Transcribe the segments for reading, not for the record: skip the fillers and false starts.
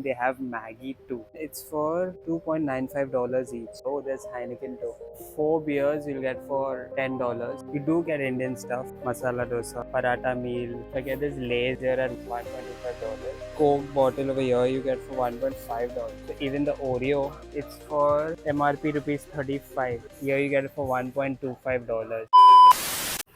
They have Maggie too. It's for $2.95 each. Oh, there's Heineken too. 4 beers you'll get for $10. You do get Indian stuff, masala dosa, paratha meal. Forget this Lay's here at $125. Coke bottle over here you get for $1.5. So even the Oreo, it's for MRP rupees 35. Here you get it for $1.25.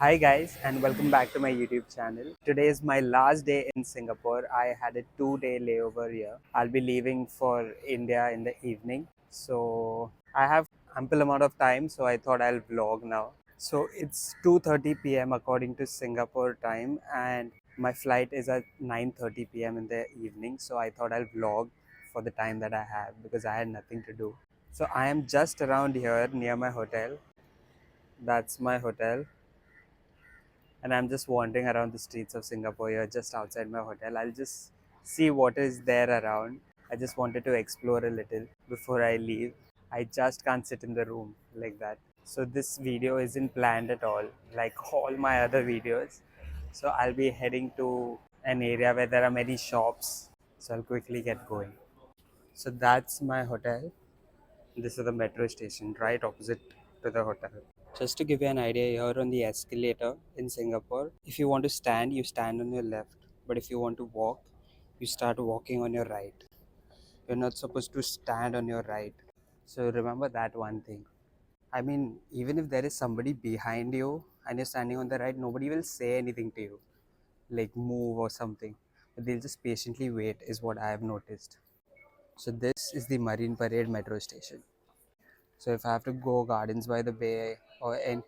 Hi guys, and welcome back to my YouTube channel. Today is my last day in Singapore. I had a 2-day layover here. I'll be leaving for India in the evening. So I have ample amount of time, so I thought I'll vlog now. So it's 2:30 p.m. according to Singapore time, and my flight is at 9:30 p.m. in the evening. So I thought I'll vlog for the time that I have because I had nothing to do. So I am just around here near my hotel. That's my hotel, and I'm just wandering around the streets of Singapore here, just outside my hotel. I'll just see what is there around. I just wanted to explore a little before I leave. I just can't sit in the room like that. So this video isn't planned at all, like all my other videos. So I'll be heading to an area where there are many shops. So I'll quickly get going. So that's my hotel. This is the metro station right opposite to the hotel. Just to give you an idea, here on the escalator in Singapore, if you want to stand, you stand on your left. But if you want to walk, you start walking on your right. You're not supposed to stand on your right. So remember that one thing. I mean, even if there is somebody behind you and you're standing on the right, nobody will say anything to you, like move or something. But they'll just patiently wait, is what I have noticed. So this is the Marine Parade metro station. So if I have to go Gardens by the Bay or any.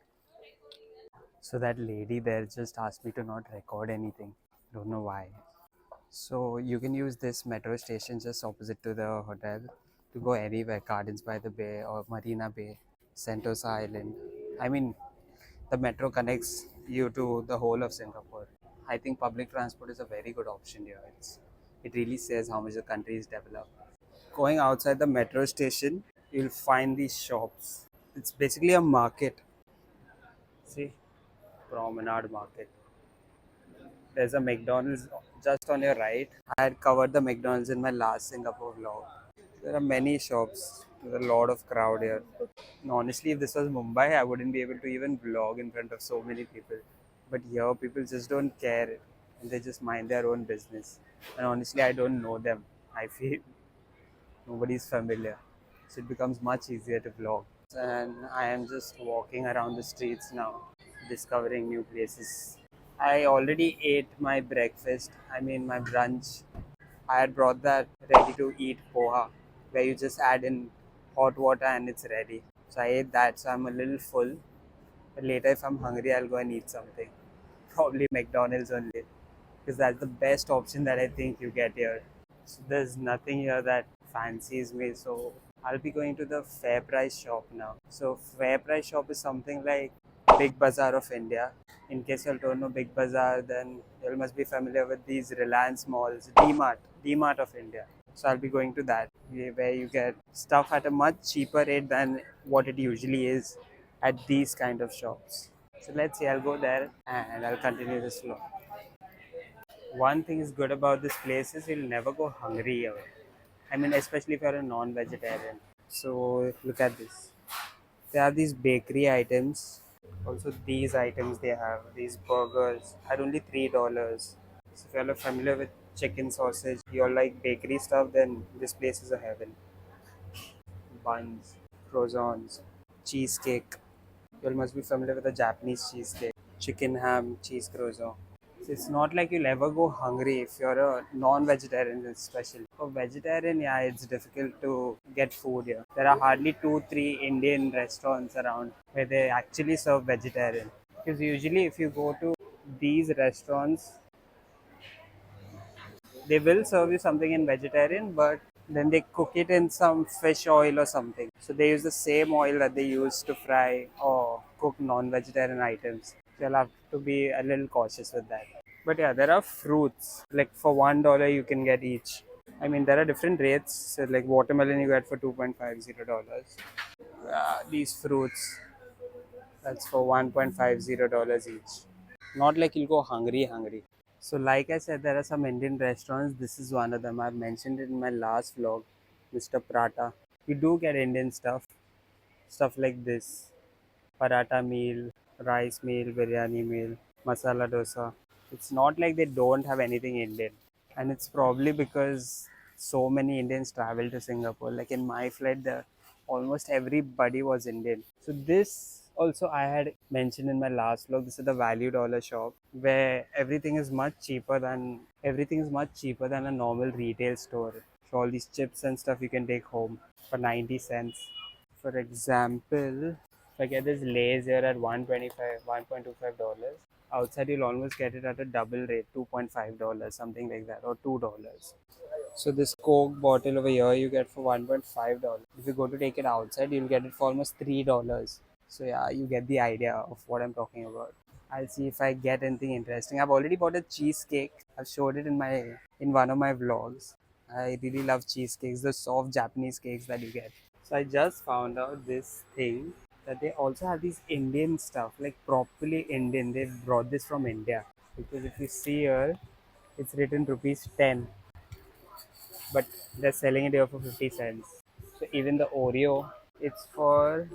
So that lady there just asked me to not record anything. Don't know why. So you can use this metro station just opposite to the hotel to go anywhere, Gardens by the Bay or Marina Bay, Sentosa Island. I mean, the metro connects you to the whole of Singapore. I think public transport is a very good option here. It really says how much the country is developed. Going outside the metro station, you'll find these shops. It's basically a market. See, Promenade Market. There's a McDonald's just on your right. I had covered the McDonald's in my last Singapore vlog. There are many shops. There's a lot of crowd here. And honestly, if this was Mumbai, I wouldn't be able to even vlog in front of so many people. But here, people just don't care and they just mind their own business. And honestly, I don't know them. I feel nobody's familiar. So it becomes much easier to vlog. And I am just walking around the streets now, discovering new places. I already ate my breakfast, I mean my brunch. I had brought that ready to eat poha, where you just add in hot water and it's ready. So I ate that, so I'm a little full. But later, if I'm hungry, I'll go and eat something. Probably McDonald's only, because that's the best option that I think you get here. So there's nothing here that fancies me, so I'll be going to the Fair Price shop now. So Fair Price shop is something like Big Bazaar of India. In case you don't know Big Bazaar, then you must be familiar with these Reliance malls, DMart of India. So I'll be going to that, where you get stuff at a much cheaper rate than what it usually is at these kind of shops. So let's see, I'll go there and I'll continue this vlog. One thing is good about this place is you'll never go hungry here. I mean, especially if you're a non-vegetarian. So look at this. There are these bakery items. Also, these items they have these burgers at only $3. So if you're not familiar with chicken sausage, you're like bakery stuff, then this place is a heaven. Buns, croissants, cheesecake. You must be familiar with the Japanese cheesecake, chicken ham, cheese croissant. So it's not like you'll ever go hungry if you're a non-vegetarian, especially. For vegetarian, yeah, it's difficult to get food here. There are hardly 2, 3 Indian restaurants around where they actually serve vegetarian. Because usually, if you go to these restaurants, they will serve you something in vegetarian, but then they cook it in some fish oil or something. So they use the same oil that they use to fry or cook non-vegetarian items. So you'll have to be a little cautious with that. But yeah, there are fruits. Like for $1 you can get each. I mean, there are different rates. So like watermelon you get for $2.50. These fruits, that's for $1.50 each. Not like you'll go hungry. So like I said, there are some Indian restaurants. This is one of them. I've mentioned it in my last vlog, Mr. Prata. You do get Indian stuff like this: paratha meal, rice meal, biryani meal, masala dosa. It's not like they don't have anything Indian, and it's probably because so many Indians travel to Singapore. Like in my flight, almost everybody was Indian. So this also I had mentioned in my last vlog. This is the value dollar shop where everything is much cheaper than a normal retail store. So all these chips and stuff you can take home for 90 cents. For example, if I get this Lay's here at 125, $1.25, outside you'll almost get it at a double rate, $2.5, something like that, or $2. So this Coke bottle over here you get for $1.5. If you go to take it outside, you'll get it for almost $3. So yeah, you get the idea of what I'm talking about. I'll see if I get anything interesting. I've already bought a cheesecake. I've showed it in one of my vlogs. I really love cheesecakes, the soft Japanese cakes that you get. So I just found out this thing that they also have these Indian stuff, like properly Indian. They brought this from India. Because if you see here, it's written rupees 10, but they're selling it here for 50 cents. So even the Oreo, it's for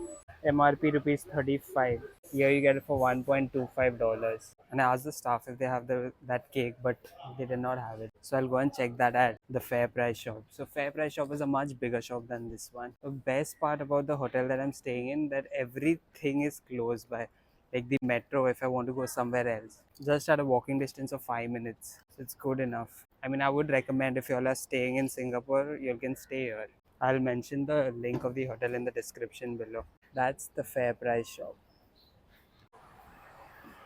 MRP rupees 35. Here you get it for $1.25. And I asked the staff if they have that cake, but they did not have it. So I'll go and check that at the Fair Price shop. So Fair Price shop is a much bigger shop than this one. The best part about the hotel that I'm staying in, that everything is close by. Like the metro, if I want to go somewhere else, just at a walking distance of 5 minutes. So it's good enough. I mean, I would recommend if you all are staying in Singapore, you can stay here. I'll mention the link of the hotel in the description below. That's the Fair Price shop.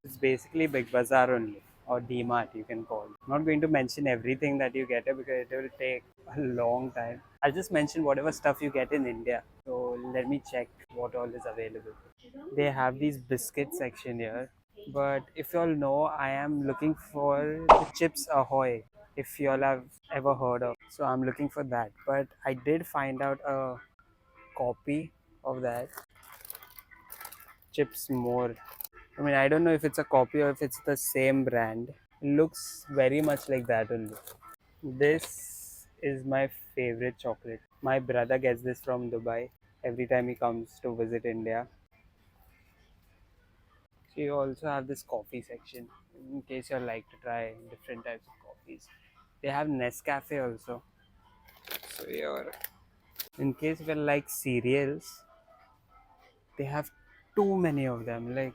It's basically Big Bazaar only, or D-Mart you can call. I'm not going to mention everything that you get here because it will take a long time. I'll just mention whatever stuff you get in India. So let me check what all is available. They have these biscuit section here, but if you all know, I am looking for the Chips Ahoy. If you all have ever heard of, so I'm looking for that. But I did find out a copy of that Chips More. I mean, I don't know if it's a copy or if it's the same brand. It looks very much like that only. This is my favorite chocolate. My brother gets this from Dubai every time he comes to visit India. So you also have this coffee section in case you like to try different types of coffees. They have Nescafe also. So you're in case you like cereals, they have too many of them. Like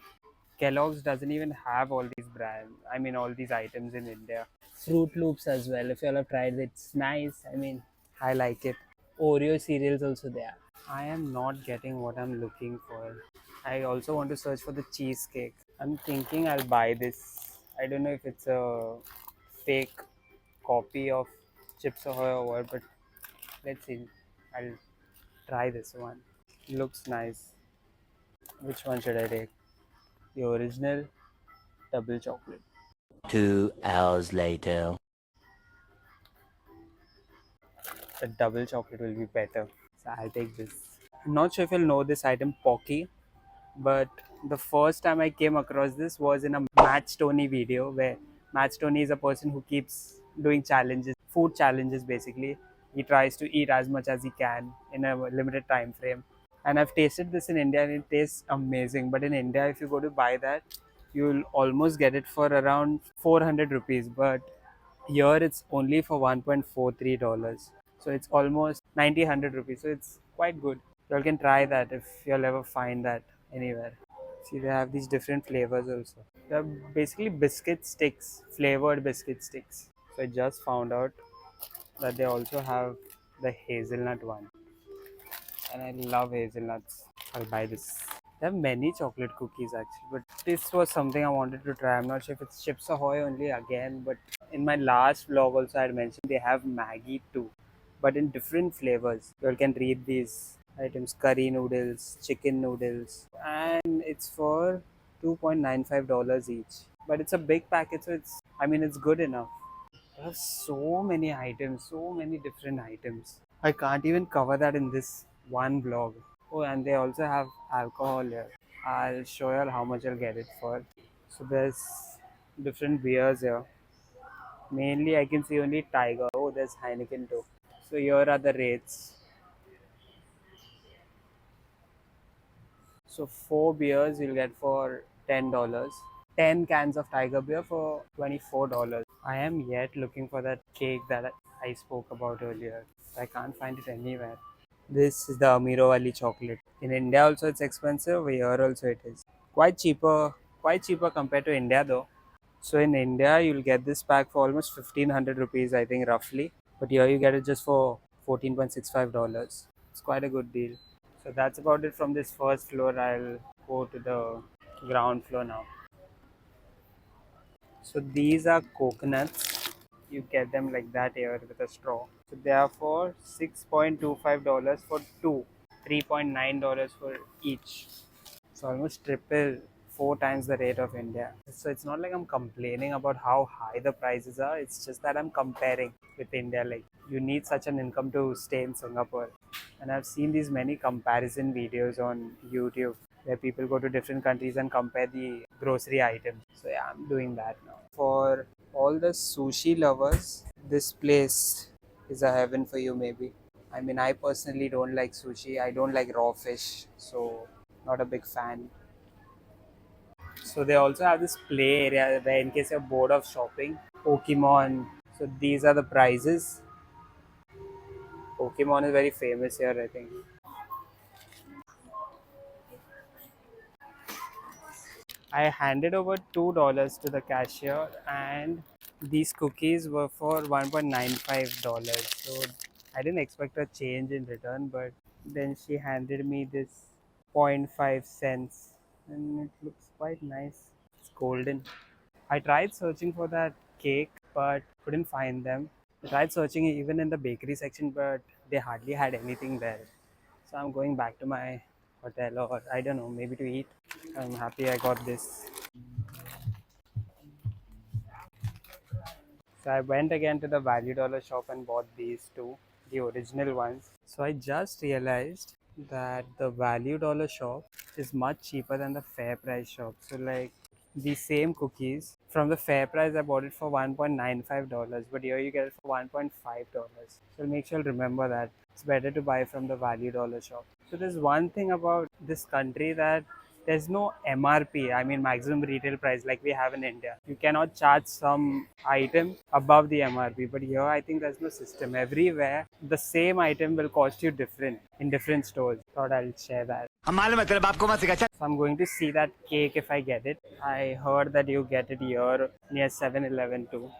Kellogg's doesn't even have all these brands. I mean, all these items in India. Fruit Loops as well. If you all have tried it, it's nice. I mean, I like it. Oreo cereals also there. I am not getting what I'm looking for. I also want to search for the cheesecake. I'm thinking I'll buy this. I don't know if it's a fake copy of Chips Ahoy or what, but let's see. I'll try this one. Looks nice. Which one should I take? The original double chocolate. 2 hours later. The double chocolate will be better. So I'll take this. I'm not sure if you'll know this item, Pocky, but the first time I came across this was in a Match Tony video where Match Tony is a person who keeps doing challenges, food challenges basically. He tries to eat as much as he can in a limited time frame. And I've tasted this in India and it tastes amazing. But in India, if you go to buy that, you'll almost get it for around 400 rupees. But here it's only for $1.43. So it's almost 90 100 rupees. So it's quite good. You all can try that if you'll ever find that anywhere. See, they have these different flavors also. They're basically biscuit sticks, flavored biscuit sticks. So I just found out that they also have the hazelnut one. And I love hazelnuts. I'll buy this. They have many chocolate cookies actually, but this was something I wanted to try. I'm not sure if it's Chips Ahoy only again, but in my last vlog also I had mentioned they have Maggie too, but in different flavors. You all can read these items: curry noodles, chicken noodles, and it's for $2.95 each. But it's a big packet, so it's good enough. There are so many items, so many different items. I can't even cover that in this one vlog. Oh, and they also have alcohol here. I'll show you how much I'll get it for. So there's different beers here. Mainly, I can see only Tiger. Oh, there's Heineken too. So here are the rates. So 4 beers you'll get for $10. 10 cans of Tiger beer for $24. I am yet looking for that cake that I spoke about earlier. I can't find it anywhere. This is the Amiro Wali chocolate. In India also it's expensive. Here also it is. Quite cheaper compared to India though. So in India you'll get this pack for almost 1500 rupees, I think roughly. But here you get it just for $14.65. It's quite a good deal. So that's about it from this first floor. I'll go to the ground floor now. So these are coconuts. You get them like that here with a straw. So they are for $6.25 for two, $3.9 for each. So almost triple, 4 times the rate of India. So it's not like I'm complaining about how high the prices are. It's just that I'm comparing with India. Like you need such an income to stay in Singapore. And I've seen these many comparison videos on YouTube where people go to different countries and compare the grocery items. So yeah, I'm doing that now. For all the sushi lovers, this place is a heaven for you maybe. I mean, I personally don't like sushi. I don't like raw fish, so not a big fan. So they also have this play area where in case you're bored of shopping, Pokemon. So these are the prizes. Pokemon is very famous here, I think. I handed over $2 to the cashier, and these cookies were for $1.95. So I didn't expect a change in return, but then she handed me this point 0.5 cents, and it looks quite nice. It's golden. I tried searching for that cake, but couldn't find them. I tried searching even in the bakery section, but they hardly had anything there. So I'm going back to my hotel, or I don't know, maybe to eat. I'm happy I got this. So I went again to the Value Dollar shop and bought these two, the original ones. So I just realized that the Value Dollar shop is much cheaper than the Fair Price shop. So like the same cookies from the Fair Price I bought it for $1.95, but here you get it for $1.5. So make sure to remember that it's better to buy from the Value Dollar shop. So there's one thing about this country that there's no MRP, I mean maximum retail price like we have in India. You cannot charge some item above the MRP, but here I think there's no system. Everywhere the same item will cost you different in different stores. Thought I'll share that. So I'm going to see that cake if I get it. I heard that you get it here near 7-Eleven too.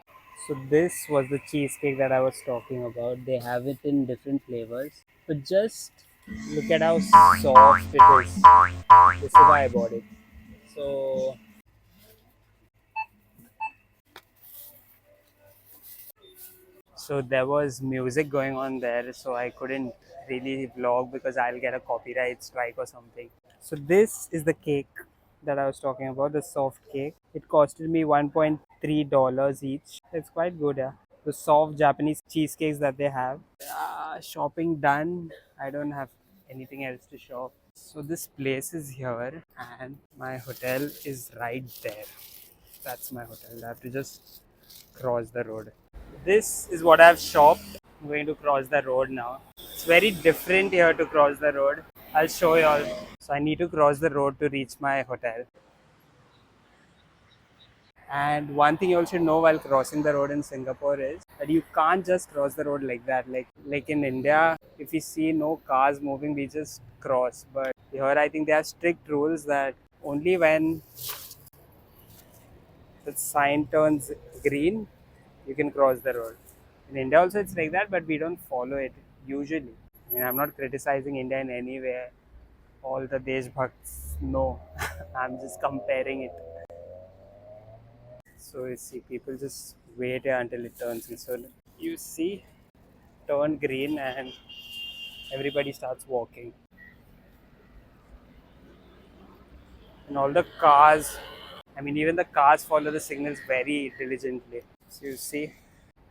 So this was the cheesecake that I was talking about. They have it in different flavors. But just look at how soft it is. This is why I bought it. So there was music going on there, so I couldn't really vlog because I'll get a copyright strike or something. So this is the cake that I was talking about, the soft cake. It costed me $1.3 each. It's quite good, yeah. The soft Japanese cheesecakes that they have. Shopping done. I don't have anything else to shop. So this place is here and my hotel is right there. That's my hotel. I have to just cross the road. This is what I've shopped. I'm going to cross the road now. It's very different here to cross the road. I'll show you all. So I need to cross the road to reach my hotel. And one thing you all should know while crossing the road in Singapore is that you can't just cross the road like that. Like in India, if we see no cars moving, we just cross. But here I think they have strict rules that only when the sign turns green, you can cross the road. In India also it's like that, but we don't follow it usually. I mean, I'm not criticizing India in any way. All the Deshbhakts, no. I'm just comparing it. So you see, people just wait until it turns green. So you see, turn green and everybody starts walking. And all the cars, I mean, even the cars follow the signals very diligently. So you see,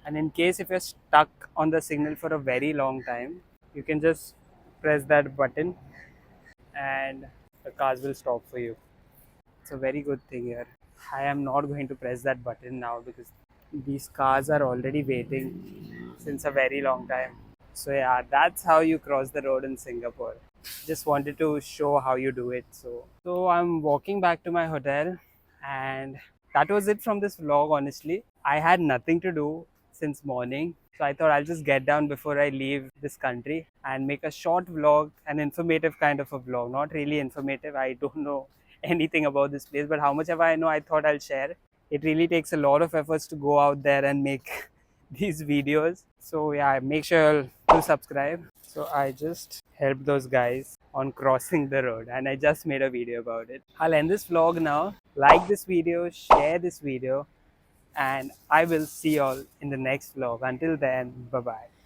and in case if you're stuck on the signal for a very long time, you can just press that button and the cars will stop for you. It's a very good thing here. I am not going to press that button now because These cars are already waiting since a very long time. So yeah, that's how you cross the road in Singapore. Just wanted to show how you do it. So I'm walking back to my hotel, and that was it from this vlog. Honestly, I had nothing to do since morning, so I thought I'll just get down before I leave this country and make a short vlog, an informative kind of a vlog. Not really informative. I don't know anything about this place, but how much ever I know, I thought I'll share. It really takes a lot of efforts to go out there and make these videos. So yeah, make sure to subscribe. So I just helped those guys on crossing the road, and I just made a video about it. I'll end this vlog now. Like this video, share this video, and I will see you all in the next vlog. Until then, bye bye.